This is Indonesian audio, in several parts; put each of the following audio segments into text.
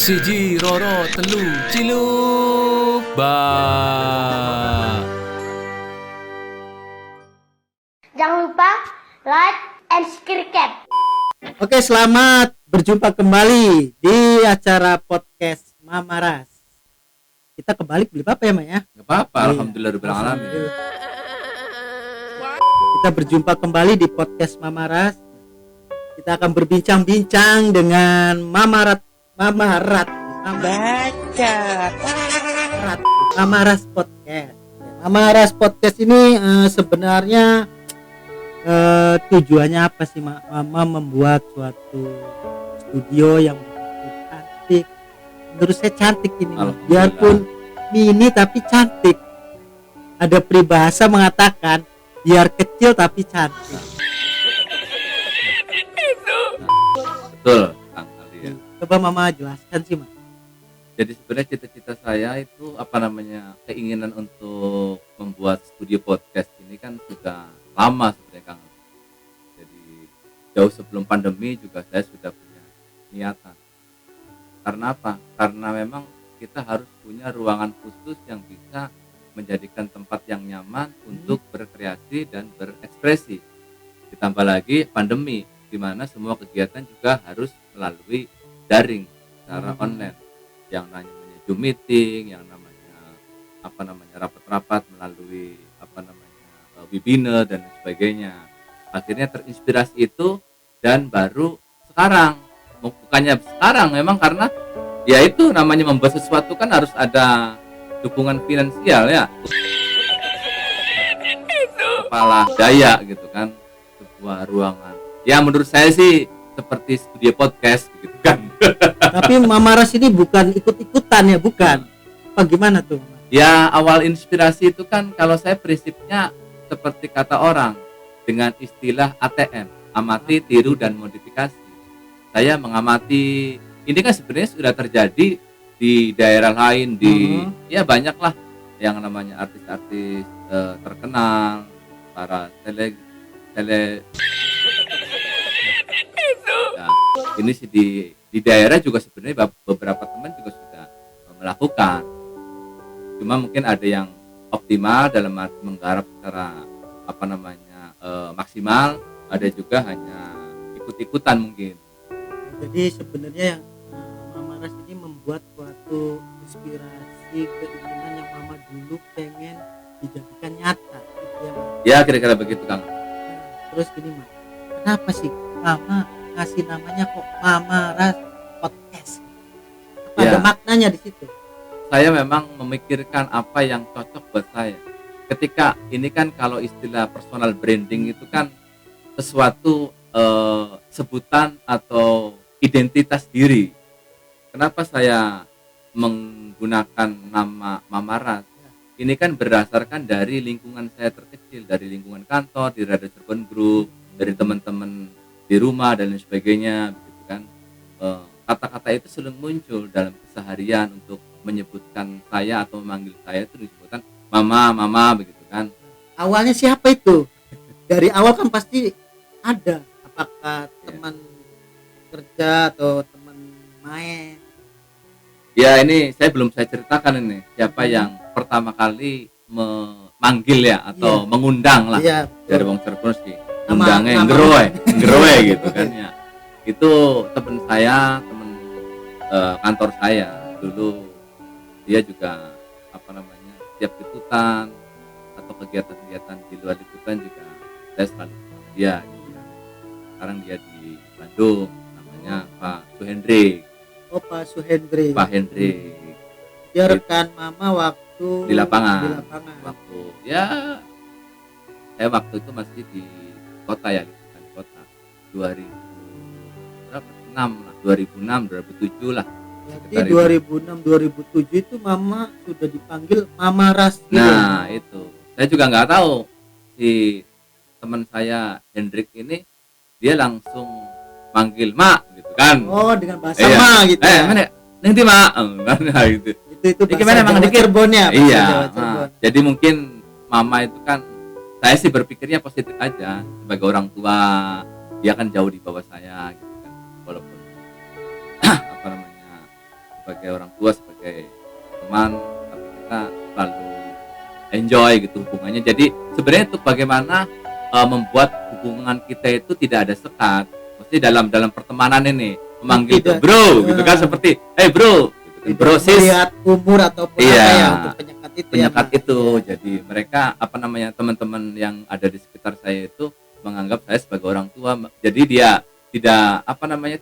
Siji Roro Telu Ciluk Ba. Jangan lupa like and subscribe. Oke, selamat berjumpa kembali di acara podcast Mamaras. Kita kembali beli apa ya, Mak ya? Gak apa-apa, Iya. alhamdulillah. Kita berjumpa kembali di podcast Mamaras. Kita akan berbincang-bincang dengan Mamaras podcast. Mamaras podcast ini sebenarnya tujuannya apa sih, Mama membuat suatu studio yang cantik. Menurut saya cantik ini, biarpun mini tapi cantik. Ada peribahasa mengatakan biar kecil tapi cantik. Betul, Kang Ali ya. Coba Mama jelaskan sih, Mak. Jadi sebenarnya cita-cita saya itu keinginan untuk membuat studio podcast ini kan sudah lama sebenarnya, Kang. Jadi jauh sebelum pandemi juga saya sudah punya niatan. Karena apa? Karena memang kita harus punya ruangan khusus yang bisa menjadikan tempat yang nyaman untuk berkreasi dan berekspresi. Ditambah lagi pandemi, di mana semua kegiatan juga harus melalui daring secara online, yang namanya Zoom meeting, yang namanya rapat-rapat melalui webinar dan sebagainya. Akhirnya terinspirasi itu, dan baru sekarang, bukannya sekarang memang karena ya itu namanya membuat sesuatu kan harus ada dukungan finansial ya, kepala daya gitu kan, sebuah ruangan. Ya menurut saya sih seperti studio podcast gitu kan. Tapi Mamaras ini bukan ikut-ikutan ya, bukan? Apa gimana tuh? Ya awal inspirasi itu kan kalau saya prinsipnya seperti kata orang dengan istilah ATM, amati, tiru, dan modifikasi. Saya mengamati, ini kan sebenarnya sudah terjadi di daerah lain, ya banyak lah yang namanya artis-artis terkenal, para tele ya, ini sih di daerah juga sebenarnya beberapa teman juga sudah melakukan. Cuma mungkin ada yang optimal dalam arti menggarap secara maksimal, ada juga hanya ikut-ikutan mungkin. Jadi sebenarnya yang Mamaras ini membuat suatu inspirasi, keinginan yang Mama dulu pengen dijadikan nyata gitu ya, Mak. Ya kira-kira begitu, Kang. Terus gini, Mak, kenapa sih Mama ngasih namanya kok Mamaras podcast? Apa Ya. ada maknanya di situ? Saya memang memikirkan apa yang cocok buat saya. Ketika ini kan kalau istilah personal branding itu kan sesuatu sebutan atau identitas diri. Kenapa saya menggunakan nama Mamaras? Ini kan berdasarkan dari lingkungan saya terkecil, dari lingkungan kantor, di Radio Cirebon Group, dari teman-teman di rumah dan lain sebagainya, begitu kan. Kata-kata itu sering muncul dalam keseharian untuk menyebutkan saya atau memanggil saya itu disebutkan mama begitu kan. Awalnya siapa itu? Dari awal kan pasti ada, apakah teman kerja atau teman main? Ya ini saya ceritakan ini siapa yang pertama kali memanggil ya atau mengundang lah dari Wong Cirebon sih. Undangnya ngeroe gitu kan ya. Itu teman saya, kantor saya dulu, dia juga setiap liputan atau kegiatan-kegiatan di luar liputan juga saya selalu dia gitu ya. Sekarang dia di Bandung, namanya Pak Suhendri. Oh, Pak Suhendri. Pak Hendri. Dia rekan Mama waktu di lapangan. Waktu ya saya waktu itu masih di kota ya, di kota 2006 lah, 2007 lah. Jadi 2006-2007 itu Mama sudah dipanggil Mamaras gitu. Nah itu saya juga nggak tahu, si teman saya Hendrik ini dia langsung manggil Mak gitu kan. Oh, dengan bahasa Ma gitu. Mana nanti Mak kan gitu. Itu bahasa gimana Mang Dikir? Cirebon ya. Iya. Jadi mungkin Mama itu kan, saya sih berpikirnya positif aja sebagai orang tua, dia kan jauh di bawah saya gitu kan. Walaupun sebagai orang tua, sebagai teman, tapi kita selalu enjoy gitu hubungannya. Jadi sebenarnya itu bagaimana membuat hubungan kita itu tidak ada sekat. Mesti dalam pertemanan ini memanggil itu Tidak. bro gitu kan, seperti hey bro gitu kan, bro sis, melihat umur ataupun Iya. apa ya untuk penyekat itu penyekat ya, itu. Jadi mereka teman-teman yang ada di sekitar saya itu menganggap saya sebagai orang tua. Jadi dia tidak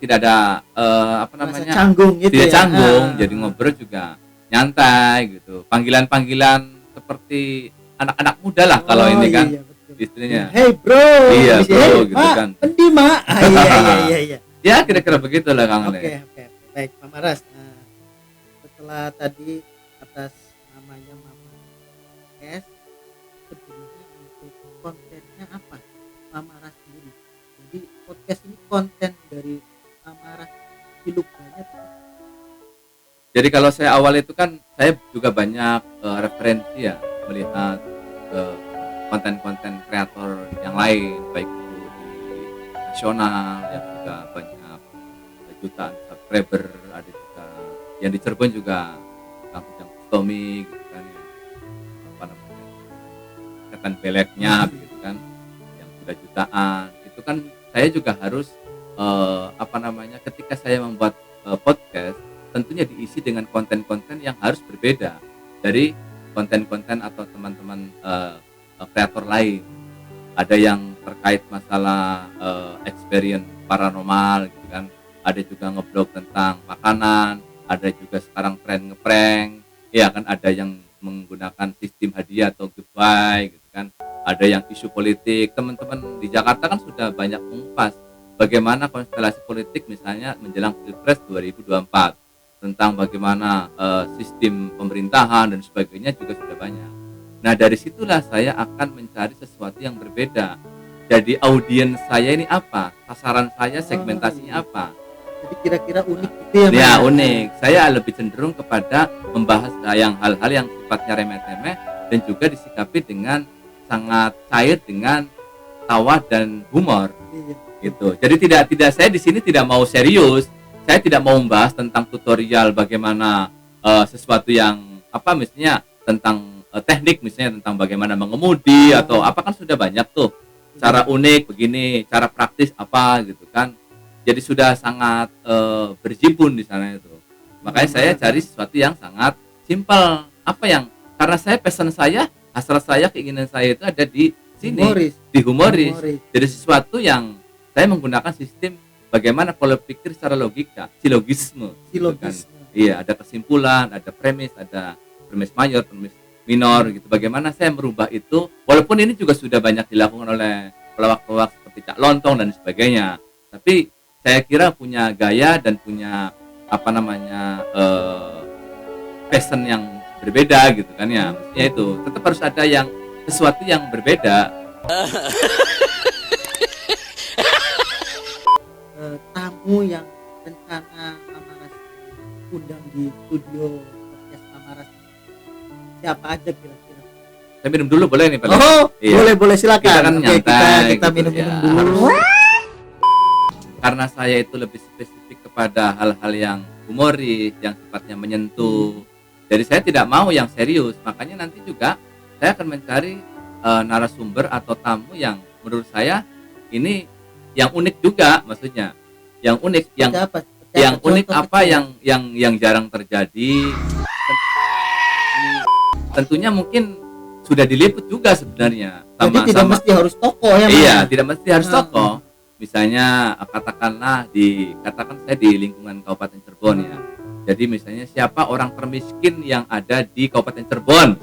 tidak ada Merasa canggung gitu tidak ya. canggung. Ah. Jadi ngobrol juga nyantai gitu. Panggilan-panggilan seperti anak-anak muda lah kalau Oh, ini kan iya, betul. istrinya. Hey bro. Iya, Bisa, bro, "Hey, gitu Mak, kan." Pendi mak. Ah, iya. Ya kira-kira begitulah Kang Oke, Ale. baik Pak Maras. Nah, setelah tadi atas namanya Mama S, sebenarnya untuk kontennya apa? Mama Ras sendiri. Jadi podcast ini konten dari Mama Ras Ciluk banyak. Jadi kalau saya awal itu kan saya juga banyak referensi ya, melihat konten-konten kreator yang lain, baik itu di nasional yang juga banyak jutaan subscriber, ada juga yang di Cirebon juga Kang Ujang Tommy gitu kan, yang setan beleknya gitu kan, yang sudah jutaan. Itu kan saya juga harus ketika saya membuat podcast tentunya diisi dengan konten-konten yang harus berbeda dari konten-konten atau teman-teman kreator lain. Ada yang terkait masalah experience paranormal gitu kan, ada juga ngeblog tentang makanan, ada juga sekarang tren ngeprank, ya kan, ada yang menggunakan sistem hadiah atau giveaway gitu kan, ada yang isu politik. Teman-teman di Jakarta kan sudah banyak mengupas bagaimana konstelasi politik misalnya menjelang Pilpres 2024, tentang bagaimana sistem pemerintahan dan sebagainya juga sudah banyak. Nah dari situlah saya akan mencari sesuatu yang berbeda. Jadi audiens saya ini apa, sasaran saya segmentasinya apa. Jadi kira-kira unik itu ya. Ya Mas? unik. Saya lebih cenderung kepada membahas yang hal-hal yang sifatnya remeh-temeh dan juga disikapi dengan sangat cair dengan tawa dan humor. Iya. Gitu. Jadi tidak saya di sini tidak mau serius. Saya tidak mau membahas tentang tutorial bagaimana sesuatu yang misalnya tentang teknik, misalnya tentang bagaimana mengemudi atau apa, kan sudah banyak tuh cara unik begini, cara praktis apa gitu kan. Jadi sudah sangat berjibun di sana itu. Makanya saya cari sesuatu yang sangat simpel. Karena saya pesan saya, hasrat saya, keinginan saya itu ada di sini, di humoris. Jadi sesuatu yang saya menggunakan sistem bagaimana pola pikir secara logika, silogisme. Gitu kan. Iya, ada kesimpulan, ada premis mayor, premis minor gitu. Bagaimana saya merubah itu, walaupun ini juga sudah banyak dilakukan oleh pelawak-pelawak seperti Cak Lontong dan sebagainya. Tapi saya kira punya gaya dan punya passion yang berbeda gitu kan ya. Maksudnya itu tetap harus ada sesuatu yang berbeda. Tamu yang rencana Mama Ras undang di studio podcast Mama Ras siapa aja kira-kira? Saya minum dulu boleh nih Pak? Iya. Boleh silakan. Kita kan Oke, nyantai kita gitu, minum-minum ya. dulu. Karena saya itu lebih spesifik kepada hal-hal yang humoris, yang sifatnya menyentuh. Jadi saya tidak mau yang serius. Makanya nanti juga saya akan mencari narasumber atau tamu yang menurut saya ini yang unik juga, maksudnya yang unik, yang unik yang jarang terjadi. Tentunya mungkin sudah diliput juga sebenarnya. Jadi tidak mesti harus tokoh ya. Iya, tidak mesti harus tokoh. Misalnya katakan saya di lingkungan Kabupaten Cirebon ya. Jadi misalnya siapa orang termiskin yang ada di Kabupaten Cirebon,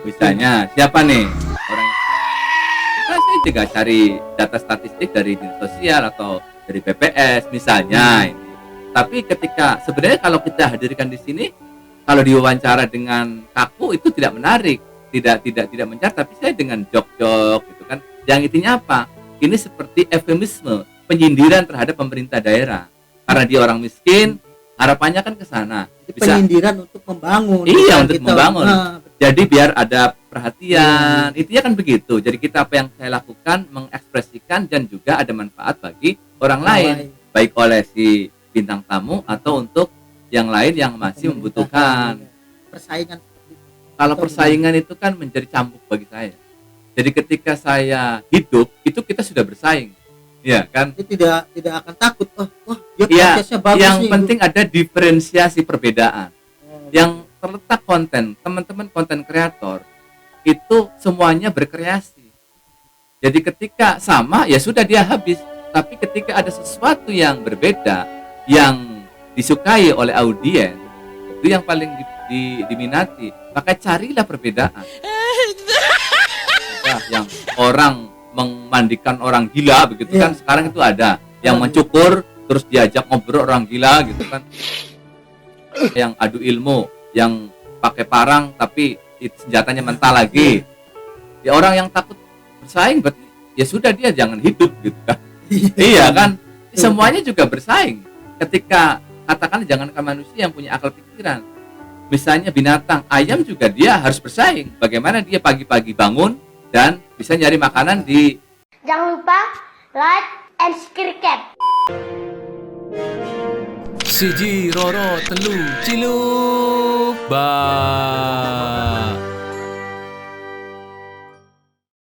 misalnya siapa nih orang. Saya juga cari data statistik dari dinas sosial atau dari BPS misalnya ini. Tapi ketika sebenarnya kalau kita hadirkan di sini, kalau diwawancara dengan kaku itu tidak menarik, tidak mencari. Tapi saya dengan jok-jok gitu kan, yang intinya apa? Ini seperti eufemisme, penyindiran terhadap pemerintah daerah. Karena dia orang miskin, harapannya kan ke sana. Penyindiran untuk membangun. Iya, untuk membangun. Jadi biar ada perhatian, intinya kan begitu. Jadi kita apa yang saya lakukan mengekspresikan dan juga ada manfaat bagi orang lain, baik oleh si bintang tamu atau untuk yang lain yang masih membutuhkan. Persaingan seperti itu. Kalau persaingan itu kan menjadi cambuk bagi saya. Jadi ketika saya hidup itu kita sudah bersaing, ya kan? Jadi tidak akan takut. Wah, dia Iya, podcastnya bagus yang nih. penting ada diferensiasi perbedaan. Oh, Yang terletak konten, teman-teman konten kreator itu semuanya berkreasi. Jadi ketika sama ya sudah dia habis. Tapi ketika ada sesuatu yang berbeda, yang disukai oleh audiens, itu yang paling diminati. Maka carilah perbedaan. Nah, yang orang memandikan orang gila begitu Iya. kan sekarang itu ada yang mencukur terus diajak ngobrol orang gila gitu kan, yang adu ilmu, yang pakai parang tapi senjatanya mentah lagi. Ya orang yang takut bersaing berarti ya sudah dia jangan hidup gitu kan. Iya kan, semuanya juga bersaing. Ketika katakan jangankan manusia yang punya akal pikiran, misalnya binatang, ayam juga dia harus bersaing. Bagaimana dia pagi-pagi bangun dan bisa nyari makanan di. Jangan lupa like and subscribe. Siji, loro, telu, ciluk. Bye.